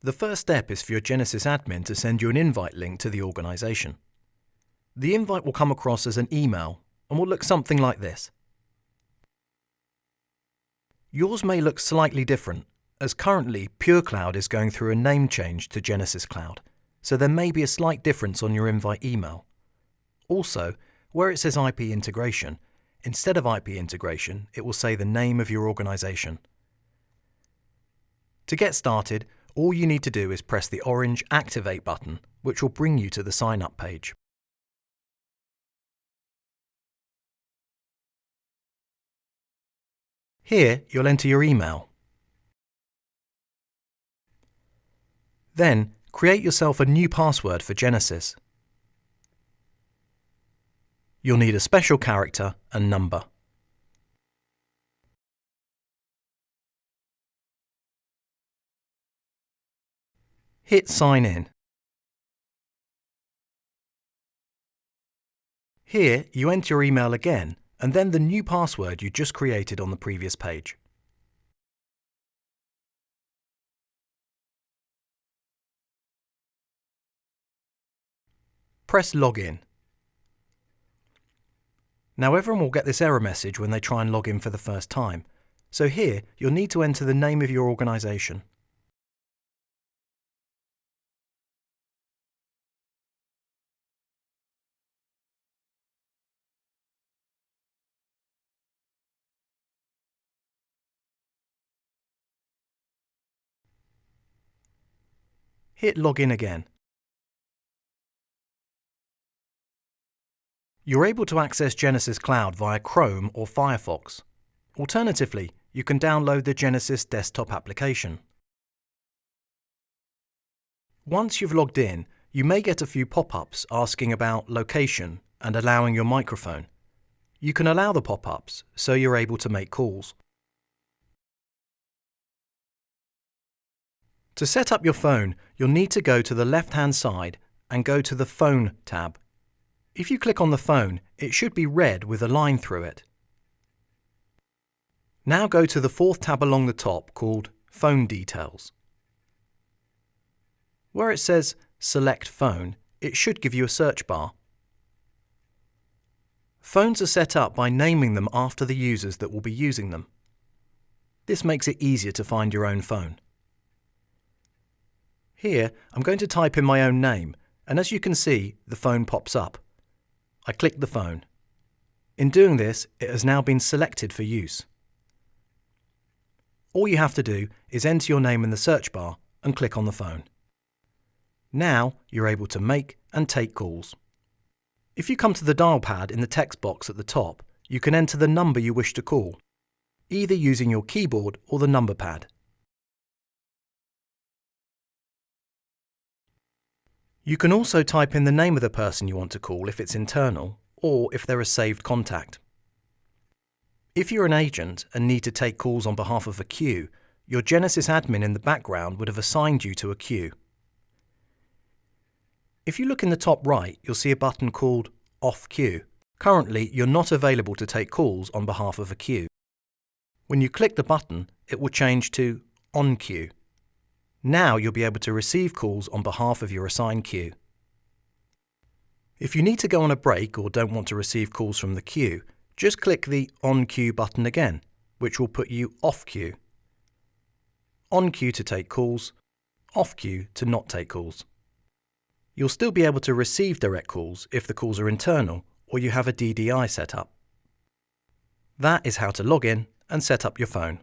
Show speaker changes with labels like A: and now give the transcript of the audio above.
A: The first step is for your Genesys admin to send you an invite link to the organisation. The invite will come across as an email and will look something like this. Yours may look slightly different, as currently Pure Cloud is going through a name change to Genesys Cloud, so there may be a slight difference on your invite email. Also, where it says IP integration, instead of IP integration, it will say the name of your organisation. To get started, all you need to do is press the orange Activate button, which will bring you to the Sign Up page. Here, you'll enter your email. Then, create yourself a new password for Genesys. You'll need a special character and number. Hit Sign In. Here, you enter your email again and then the new password you just created on the previous page. Press Login. Now everyone will get this error message when they try and log in for the first time, so here you'll need to enter the name of your organisation. Hit Login again. You're able to access Genesys Cloud via Chrome or Firefox. Alternatively, you can download the Genesys desktop application. Once you've logged in, you may get a few pop-ups asking about location and allowing your microphone. You can allow the pop-ups so you're able to make calls. To set up your phone, you'll need to go to the left-hand side and go to the Phone tab. If you click on the phone, it should be red with a line through it. Now go to the fourth tab along the top called Phone Details. Where it says Select Phone, it should give you a search bar. Phones are set up by naming them after the users that will be using them. This makes it easier to find your own phone. Here, I'm going to type in my own name, and as you can see, the phone pops up. I click the phone. In doing this, it has now been selected for use. All you have to do is enter your name in the search bar and click on the phone. Now, you're able to make and take calls. If you come to the dial pad in the text box at the top, you can enter the number you wish to call, either using your keyboard or the number pad. You can also type in the name of the person you want to call if it's internal, or if they're a saved contact. If you're an agent and need to take calls on behalf of a queue, your Genesys admin in the background would have assigned you to a queue. If you look in the top right, you'll see a button called Off Queue. Currently, you're not available to take calls on behalf of a queue. When you click the button, it will change to On Queue. Now you'll be able to receive calls on behalf of your assigned queue. If you need to go on a break or don't want to receive calls from the queue, just click the On Queue button again, which will put you off queue. On queue to take calls, off queue to not take calls. You'll still be able to receive direct calls if the calls are internal or you have a DDI set up. That is how to log in and set up your phone.